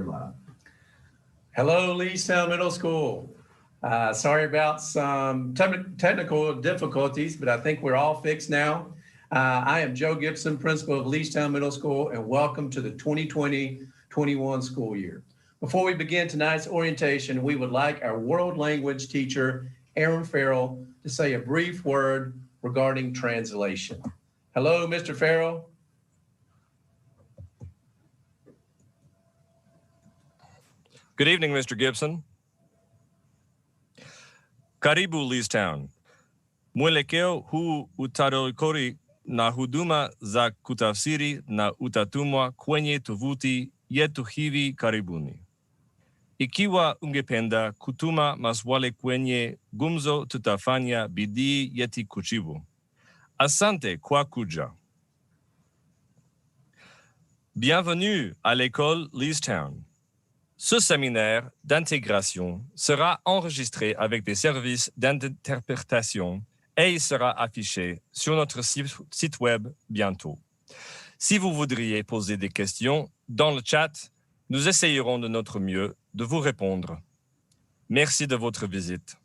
you're live. Hello, Leestown Middle School. Sorry about some technical difficulties, but I think we're all fixed now. I am Joe Gibson, principal of Leestown Middle School, and welcome to the 2020-21 school year. Before we begin tonight's orientation, we would like our world language teacher, Aaron Farrell, to say a brief word regarding translation. Hello, Mr. Farrell. Good evening, Mr. Gibson. Karibu Leestown. Mwelekeo huu utarekodi na huduma za kutafsiri na utatumwa kwenye tovuti yetu hivi karibuni. Ikiwa ungependa kutuma maswali kwenye gumzo, tutafanya bidii yetu kujibu. Asante kwa kuja. Bienvenue à l'école Leestown. Ce séminaire d'intégration sera enregistré avec des services d'interprétation et sera affiché sur notre site web bientôt. Si vous voudriez poser des questions dans le chat, nous essayerons de notre mieux de vous répondre. Merci de votre visite.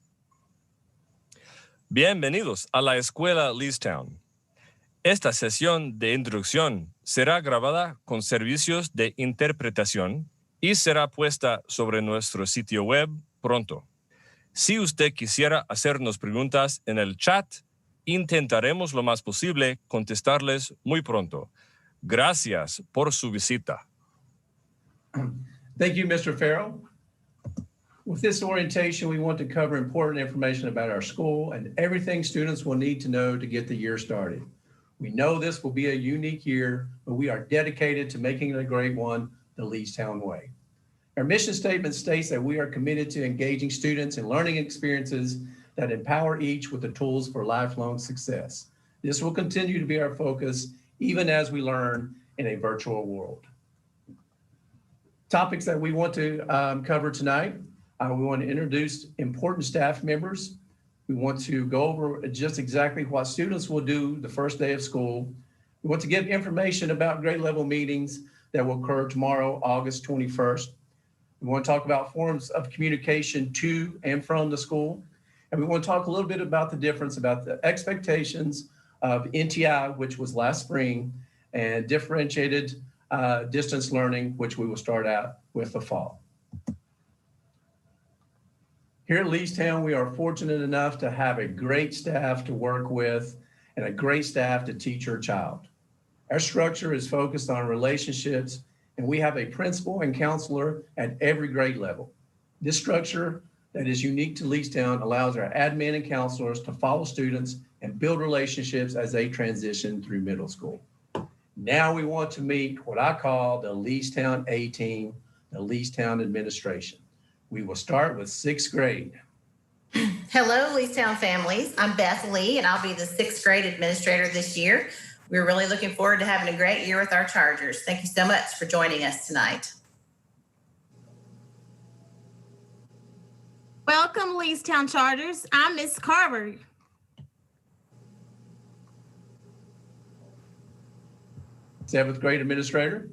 Bienvenidos a la Escuela Leestown. Esta sesión de introducción será grabada con servicios de interpretación y será puesta sobre nuestro sitio web pronto. Si usted quisiera hacernos preguntas en el chat, intentaremos lo más posible contestarles muy pronto. Gracias por su visita. Thank you, Mr. Farrell. With this orientation, we want to cover important information about our school and everything students will need to know to get the year started. We know this will be a unique year, but we are dedicated to making it a great one the Leestown way. Our mission statement states that we are committed to engaging students in learning experiences that empower each with the tools for lifelong success. This will continue to be our focus even as we learn in a virtual world. Topics that we want to cover tonight. We want to introduce important staff members. We want to go over just exactly what students will do the first day of school. We want to give information about grade level meetings that will occur tomorrow, August 21st. We want to talk about forms of communication to and from the school. And we want to talk a little bit about the difference about the expectations of NTI, which was last spring, and differentiated distance learning, which we will start out with the fall. Here at Leestown, we are fortunate enough to have a great staff to work with and a great staff to teach your child. Our structure is focused on relationships, and we have a principal and counselor at every grade level. This structure that is unique to Leestown allows our admin and counselors to follow students and build relationships as they transition through middle school. Now we want to meet what I call the Leestown A team, the Leestown administration. We will start with 6th grade. Hello, Leestown families. I'm Beth Lee, and I'll be the 6th grade administrator this year. We're really looking forward to having a great year with our Chargers. Thank you so much for joining us tonight. Welcome, Leestown Chargers. I'm Miss Carver. 7th grade administrator.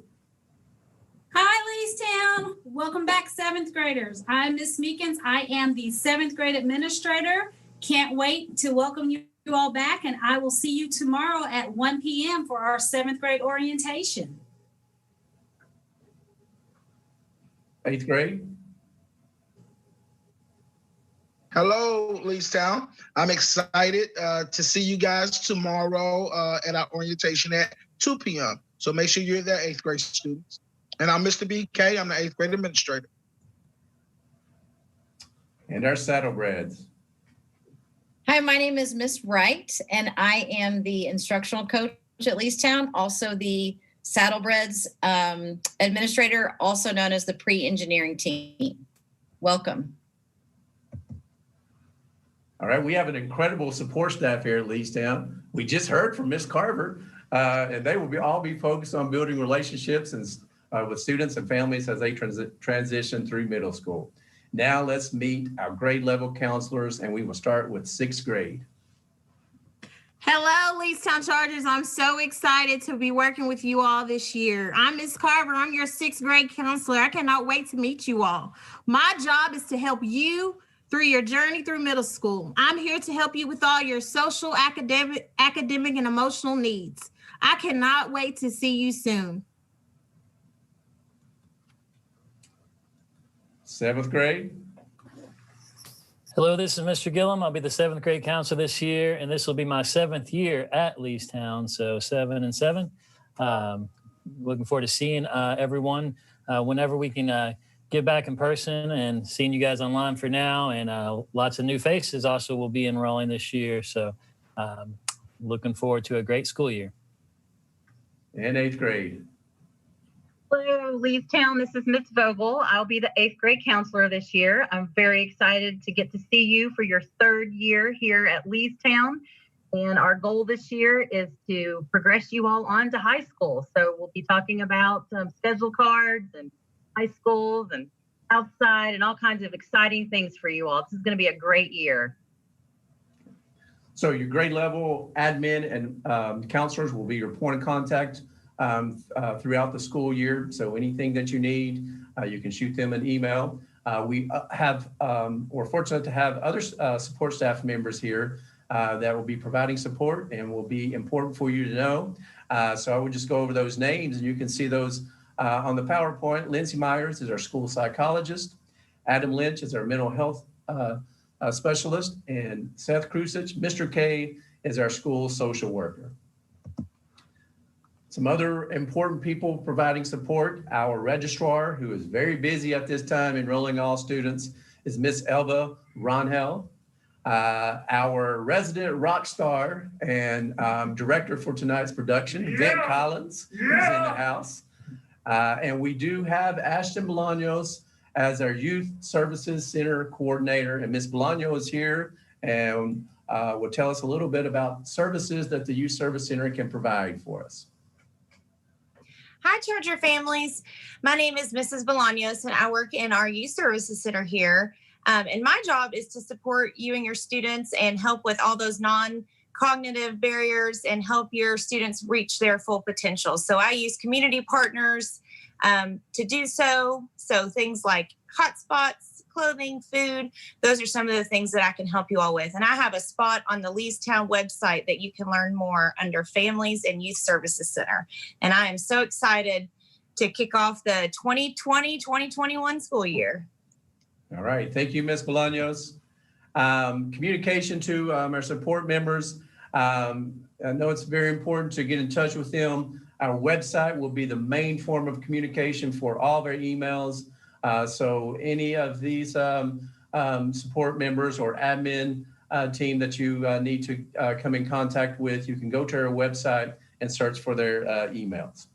Hi, Leestown. Welcome back, 7th graders. I'm Miss Meekins. I am the 7th grade administrator. Can't wait to welcome you all back, and I will see you tomorrow at 1 p.m. for our 7th grade orientation. 8th grade. Hello, Leestown. I'm excited to see you guys tomorrow at our orientation at 2 p.m. So make sure you're there, 8th grade students. And I'm Mr. BK. I'm the 8th grade administrator. And our saddlebreds. Hi, my name is Miss Wright, and I am the instructional coach at Leestown, also the Saddlebreds administrator, also known as the pre-engineering team. Welcome. All right, we have an incredible support staff here at Leestown. We just heard from Miss Carver, and they will all be focused on building relationships and with students and families as they transition through middle school. Now let's meet our grade level counselors, and we will start with 6th grade. Hello, Leestown Chargers. I'm so excited to be working with you all this year. I'm Miss Carver. I'm your sixth grade counselor. I cannot wait to meet you all. My job is to help you through your journey through middle school. I'm here to help you with all your social, academic, and emotional needs. I cannot wait to see you soon. 7th grade. Hello, this is Mr. Gillum. I'll be the 7th grade counselor this year, and this will be my 7th year at Leestown, so 7 and 7. Looking forward to seeing everyone whenever we can get back in person, and seeing you guys online for now. And lots of new faces also will be enrolling this year, so looking forward to a great school year. And 8th grade. Hello, Leestown. This is Miss Vogel. I'll be the 8th grade counselor this year. I'm very excited to get to see you for your 3rd year here at Leestown. And our goal this year is to progress you all on to high school. So we'll be talking about schedule cards and high schools and outside and all kinds of exciting things for you all. This is going to be a great year. So your grade level admin and counselors will be your point of contact throughout the school year. So anything that you need, you can shoot them an email. We're fortunate to have other support staff members here that will be providing support and will be important for you to know. So I would just go over those names, and you can see those on the PowerPoint. Lindsay Myers is our school psychologist. Adam Lynch is our mental health specialist. And Seth Krusich, Mr. K, is our school social worker. Some other important people providing support. Our registrar, who is very busy at this time enrolling all students, is Miss Elva Ronhell. Our resident rock star and director for tonight's production, Vent Collins, is in the house. And we do have Ashton Bolaños as our Youth Services Center coordinator. And Miss Bolaño is here and will tell us a little bit about services that the Youth Service Center can provide for us. Hi, Charger families. My name is Mrs. Bolaños, and I work in our Youth Services Center here. And my job is to support you and your students and help with all those non-cognitive barriers and help your students reach their full potential. So I use community partners to do so. So things like hotspots, clothing, food, those are some of the things that I can help you all with. And I have a spot on the Leestown website that you can learn more under Families and Youth Services Center. And I am so excited to kick off the 2020-2021 school year. All right. Thank you, Ms. Bolaños. Communication to our support members. I know it's very important to get in touch with them. Our website will be the main form of communication for all of our emails. So any of these support members or admin team that you need to come in contact with, you can go to our website and search for their emails.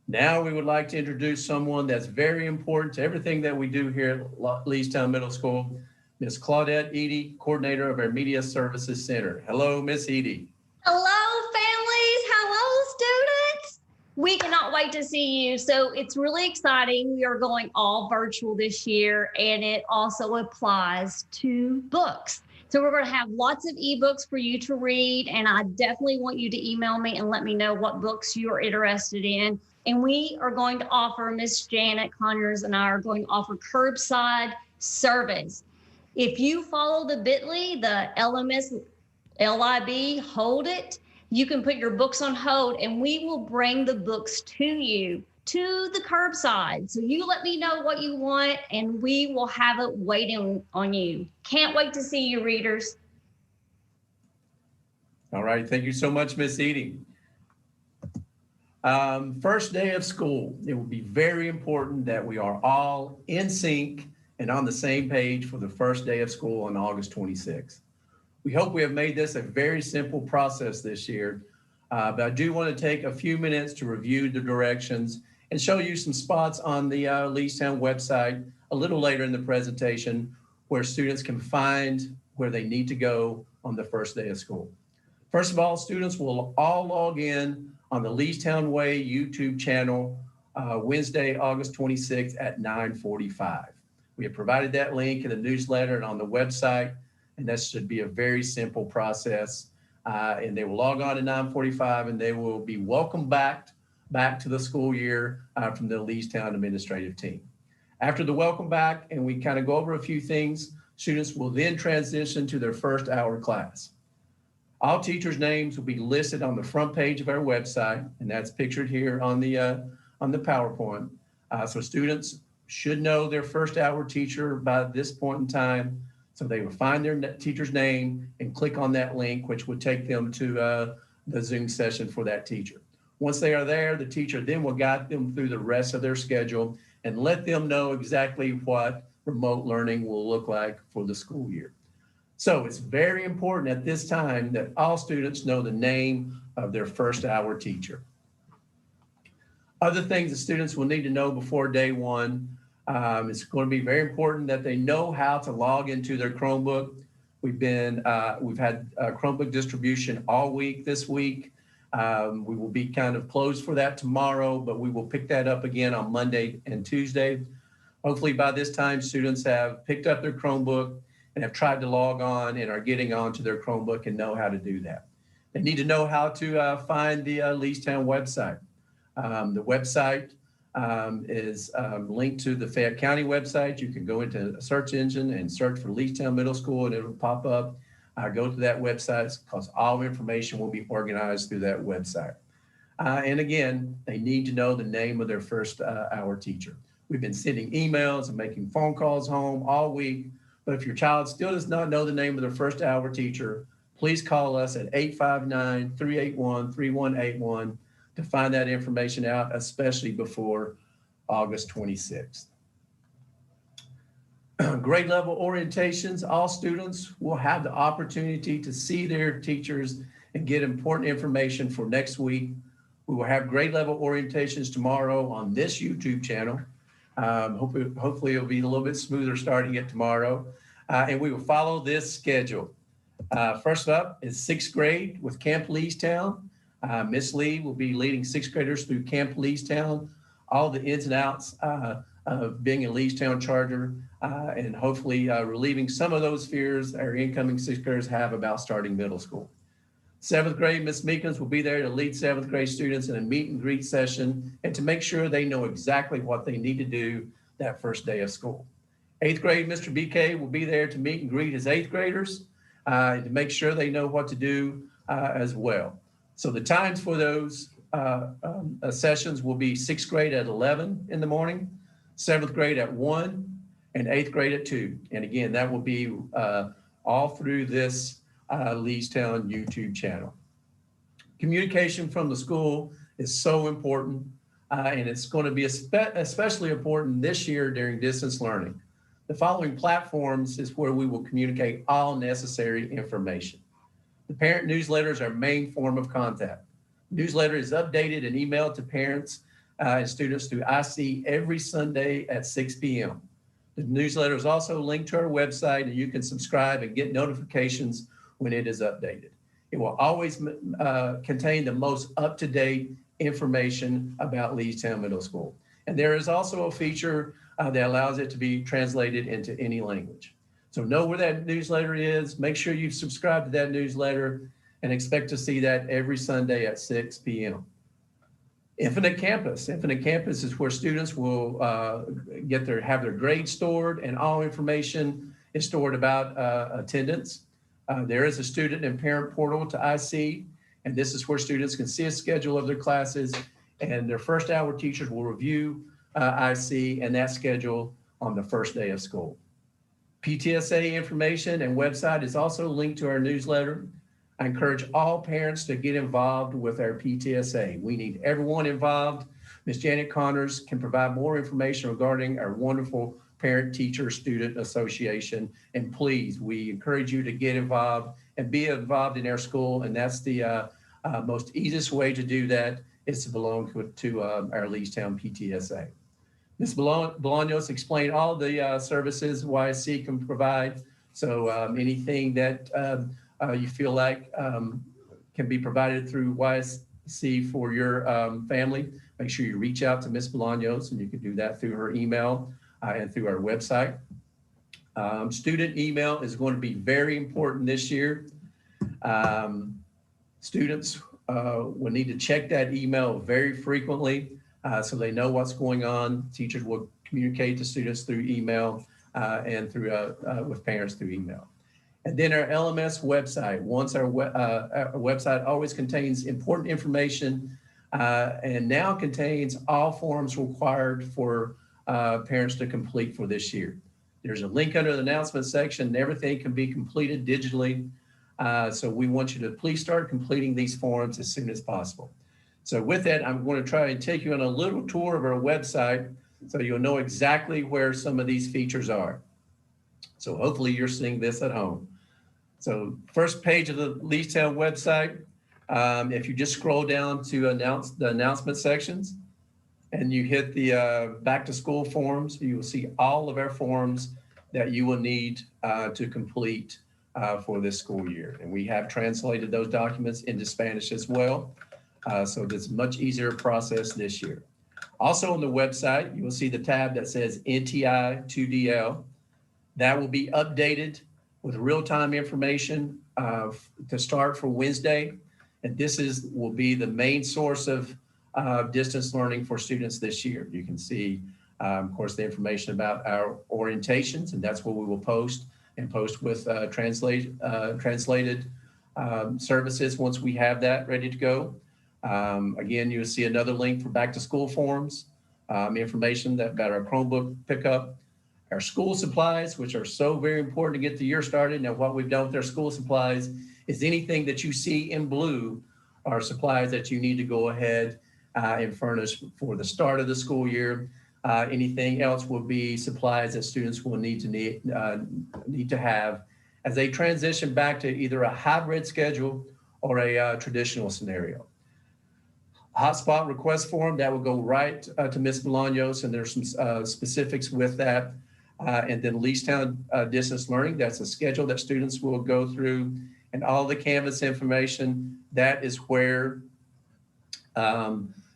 Now we would like to introduce someone that's very important to everything that we do here at Leestown Middle School, Ms. Claudette Edie, coordinator of our Media Services Center. Hello, Ms. Edie. Hello, families. Hello, students. We cannot wait to see you. So it's really exciting. We are going all virtual this year, and it also applies to books. So we're going to have lots of ebooks for you to read, and I definitely want you to email me and let me know what books you are interested in. And we are going to offer, Miss Janet Conyers and I are going to offer curbside service. If you follow the bit.ly, the LMS LIB, hold it, you can put your books on hold and we will bring the books to you to the curbside. So you let me know what you want and we will have it waiting on you. Can't wait to see you, readers. All right. Thank you so much, Miss Edie. First day of school. It will be very important that we are all in sync and on the same page for the first day of school on August 26th. We hope we have made this a very simple process this year, but I do want to take a few minutes to review the directions and show you some spots on the Leestown website a little later in the presentation where students can find where they need to go on the first day of school. First of all, students will all log in on the Leestown Way YouTube channel Wednesday, August 26th at 9:45. We have provided that link in the newsletter and on the website, and that should be a very simple process. and they will log on at 9:45, and they will be welcomed back to the school year from the Leestown administrative team. After the welcome back, and we kind of go over a few things, students will then transition to their first hour class. All teachers' names will be listed on the front page of our website, and that's pictured here on the PowerPoint. So students should know their first hour teacher by this point in time. So they will find their teacher's name and click on that link, which would take them to the Zoom session for that teacher. Once they are there, the teacher then will guide them through the rest of their schedule and let them know exactly what remote learning will look like for the school year. So it's very important at this time that all students know the name of their first hour teacher. Other things that students will need to know before day one, it's going to be very important that they know how to log into their Chromebook. We've had Chromebook distribution all week this week. We will be kind of closed for that tomorrow, but we will pick that up again on Monday and Tuesday. Hopefully by this time, students have picked up their Chromebook and have tried to log on and are getting onto their Chromebook and know how to do that. They need to know how to find the Leestown website. The website is linked to the Fayette County website. You can go into a search engine and search for Leestown Middle School and it'll pop up. Go to that website because all information will be organized through that website. And again, they need to know the name of their first hour teacher. We've been sending emails and making phone calls home all week, but if your child still does not know the name of their first hour teacher, please call us at 859-381-3181 to find that information out, especially before August 26th. Grade level orientations, all students will have the opportunity to see their teachers and get important information for next week. We will have grade level orientations tomorrow on this YouTube channel. Hopefully it'll be a little bit smoother starting it tomorrow. And we will follow this schedule. First up is 6th grade with Camp Leestown. Miss Lee will be leading 6th graders through Camp Leestown, all the ins and outs of being a Leestown Charger, and hopefully relieving some of those fears our incoming 6th graders have about starting middle school. 7th grade, Miss Meekins will be there to lead 7th grade students in a meet and greet session and to make sure they know exactly what they need to do that first day of school. 8th grade, Mr. BK will be there to meet and greet his 8th graders and to make sure they know what to do as well. So the times for those sessions will be 6th grade at 11 in the morning, 7th grade at 1, and 8th grade at 2. And again, that will be all through this Leestown YouTube channel. Communication from the school is so important, and it's going to be especially important this year during distance learning. The following platforms is where we will communicate all necessary information. The parent newsletter is our main form of contact. Newsletter is updated and emailed to parents and students through IC every Sunday at 6 p.m. The newsletter is also linked to our website, and you can subscribe and get notifications when it is updated. It will always contain the most up-to-date information about Leestown Middle School. And there is also a feature that allows it to be translated into any language. So know where that newsletter is, make sure you subscribe to that newsletter, and expect to see that every Sunday at 6 p.m. Infinite Campus. Infinite Campus is where students will have their grades stored, and all information is stored about attendance. There is a student and parent portal to IC, and this is where students can see a schedule of their classes, and their first hour teachers will review IC and that schedule on the first day of school. PTSA information and website is also linked to our newsletter. I encourage all parents to get involved with our PTSA. We need everyone involved. Ms. Janet Connors can provide more information regarding our wonderful Parent Teacher Student Association. And please, we encourage you to get involved and be involved in our school. And that's the most easiest way to do that is to belong to our Leestown PTSA. Ms. Bolaños explained all the services YSC can provide. So anything that you feel like can be provided through YSC for your family, make sure you reach out to Ms. Bolaños, and you can do that through her email and through our website. Student email is going to be very important this year. Students will need to check that email very frequently so they know what's going on. Teachers will communicate to students through email and through with parents through email. And then our LMS website. Once our website always contains important information and now contains all forms required for parents to complete for this year. There's a link under the announcement section. Everything can be completed digitally. So we want you to please start completing these forms as soon as possible. So with that, I'm going to try and take you on a little tour of our website so you'll know exactly where some of these features are. So hopefully you're seeing this at home. So first page of the Leestown website, if you just scroll down to the announcement sections and you hit the back to school forms, you will see all of our forms that you will need to complete for this school year. And we have translated those documents into Spanish as well. So it's a much easier process this year. Also on the website, you will see the tab that says NTI 2DL. That will be updated with real-time information to start for Wednesday. And this will be the main source of distance learning for students this year. You can see, of course, the information about our orientations, and that's what we will post and post with translated services once we have that ready to go. Again, you'll see another link for back to school forms, information about our Chromebook pickup, our school supplies, which are so very important to get the year started. Now, what we've done with our school supplies is anything that you see in blue are supplies that you need to go ahead and furnish for the start of the school year. Anything else will be supplies that students will need to have as they transition back to either a hybrid schedule or a traditional scenario. Hotspot request form, that will go right to Ms. Bolaños, and there's some specifics with that. And then Leestown distance learning, that's a schedule that students will go through, and all the Canvas information, that is where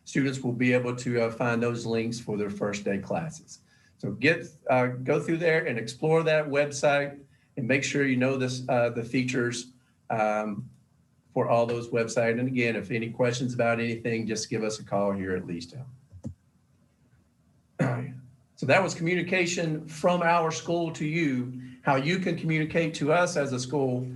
students will be able to find those links for their first day classes. So go through there and explore that website and make sure you know the features for all those websites. And again, if any questions about anything, just give us a call here at Leestown. So that was communication from our school to you, how you can communicate to us as a school.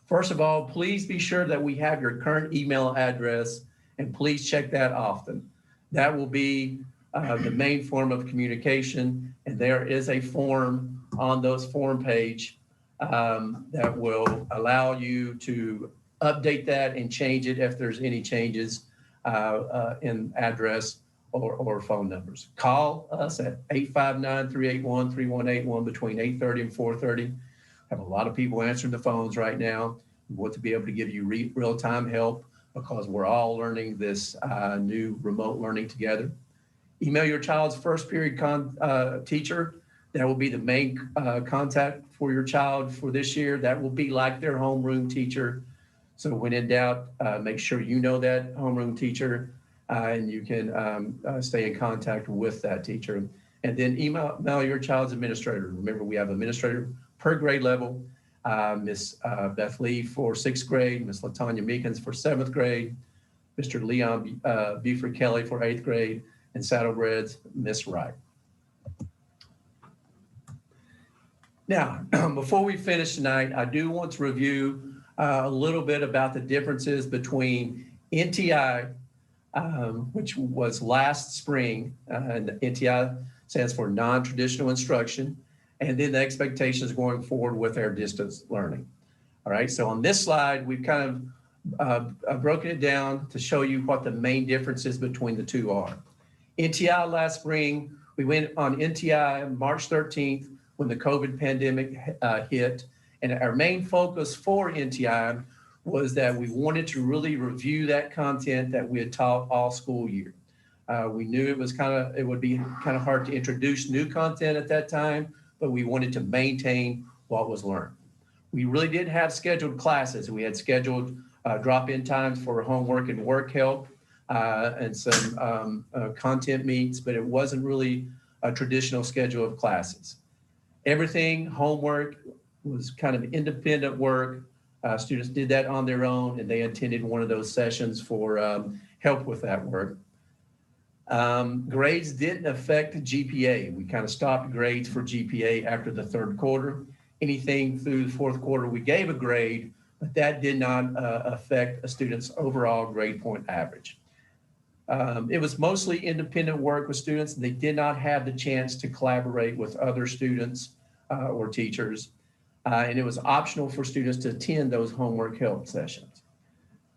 First of all, please be sure that we have your current email address, and please check that often. That will be the main form of communication, and there is a form on those form page that will allow you to update that and change it if there's any changes in address or phone numbers. Call us at 859-381-3181 between 8:30 and 4:30. Have a lot of people answering the phones right now. We want to be able to give you real-time help because we're all learning this new remote learning together. Email your child's first period teacher. That will be the main contact for your child for this year. That will be like their homeroom teacher. So when in doubt, make sure you know that homeroom teacher and you can stay in contact with that teacher. And then email your child's administrator. Remember, we have administrator per grade level. Miss Beth Lee for 6th grade, Miss LaTanya Meekins for 7th grade, Mr. Leon Buford Kelly for 8th grade, and Saddlebreds, Miss Wright. Now, before we finish tonight, I do want to review a little bit about the differences between NTI, which was last spring, and NTI stands for non-traditional instruction, and then the expectations going forward with our distance learning. All right, so on this slide, we've kind of broken it down to show you what the main differences between the two are. NTI last spring, we went on NTI March 13th when the COVID pandemic hit, and our main focus for NTI was that we wanted to really review that content that we had taught all school year. We knew it would be kind of hard to introduce new content at that time, but we wanted to maintain what was learned. We really did have scheduled classes. We had scheduled drop-in times for homework and work help and some content meets, but it wasn't really a traditional schedule of classes. Everything, homework, was kind of independent work Students did that on their own, and they attended one of those sessions for help with that work. Grades didn't affect GPA. We kind of stopped grades for GPA after the third quarter. Anything through the fourth quarter, we gave a grade, but that did not affect a student's overall grade point average. It was mostly independent work with students. They did not have the chance to collaborate with other students or teachers. And it was optional for students to attend those homework help sessions.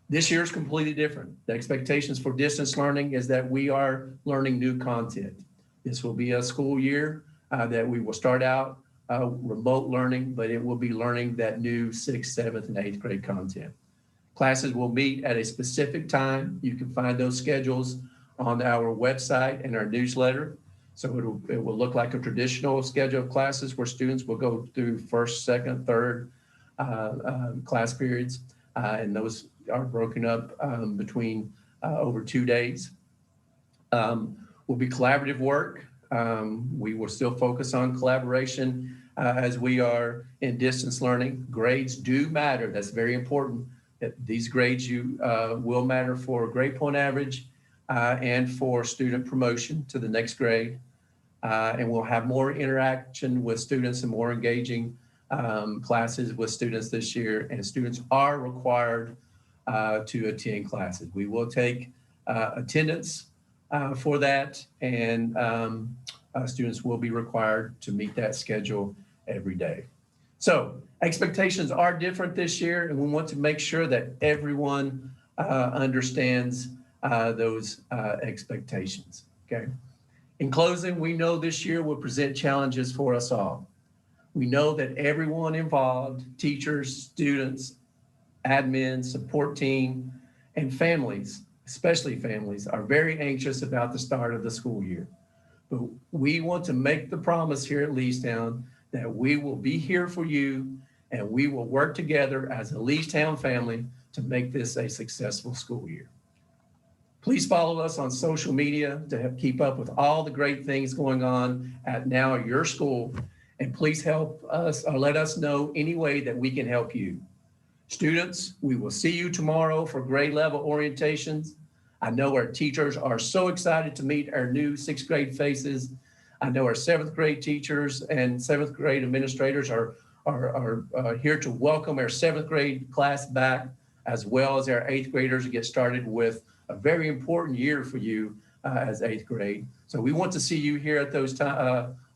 This year is completely different. The expectations for distance learning is that we are learning new content. This will be a school year that we will start out remote learning, but it will be learning that new 6th, 7th, and 8th grade content. Classes will meet at a specific time. You can find those schedules on our website and our newsletter. So it will look like a traditional schedule of classes where students will go through first, second, third class periods. And those are broken up between over 2 days. Will be collaborative work. We will still focus on collaboration as we are in distance learning. Grades do matter. That's very important. These grades will matter for grade point average and for student promotion to the next grade. And we'll have more interaction with students and more engaging classes with students this year. And students are required to attend classes. We will take attendance for that, and students will be required to meet that schedule every day. So expectations are different this year, and we want to make sure that everyone understands those expectations, okay? In closing, we know this year will present challenges for us all. We know that everyone involved, teachers, students, admin, support team, and families, especially families, are very anxious about the start of the school year. But we want to make the promise here at Leestown that we will be here for you, and we will work together as a Leestown family to make this a successful school year. Please follow us on social media to keep up with all the great things going on at now your school. And please help us or let us know any way that we can help you. Students, we will see you tomorrow for grade level orientations. I know our teachers are so excited to meet our new 6th grade faces. I know our 7th grade teachers and 7th grade administrators are here to welcome our 7th grade class back, as well as our 8th graders to get started with a very important year for you as 8th grade. So we want to see you here at those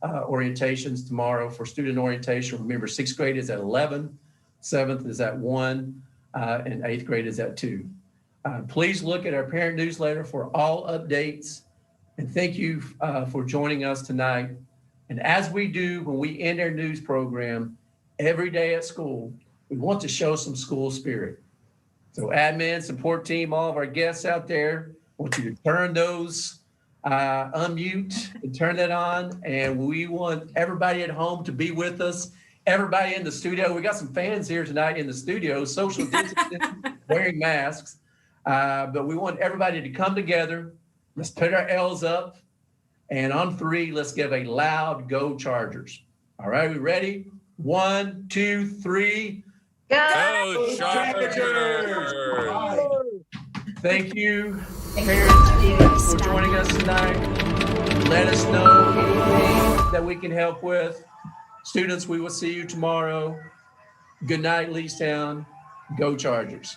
orientations tomorrow for student orientation. Remember, 6th grade is at 11, 7th is at 1, and 8th grade is at 2. Please look at our parent newsletter for all updates. And thank you for joining us tonight. And as we do when we end our news program every day at school, we want to show some school spirit. So admin, support team, all of our guests out there, I want you to turn those, unmute and turn that on. And we want everybody at home to be with us. Everybody in the studio. We got some fans here tonight in the studio, social distancing, wearing masks. But we want everybody to come together. Let's put our L's up. And on 3, let's give a loud go Chargers. All right, we ready? 1, 2, 3. Go Chargers! Thank you, parents, for joining us tonight. Let us know anything that we can help with. Students, we will see you tomorrow. Good night, Leestown. Go Chargers.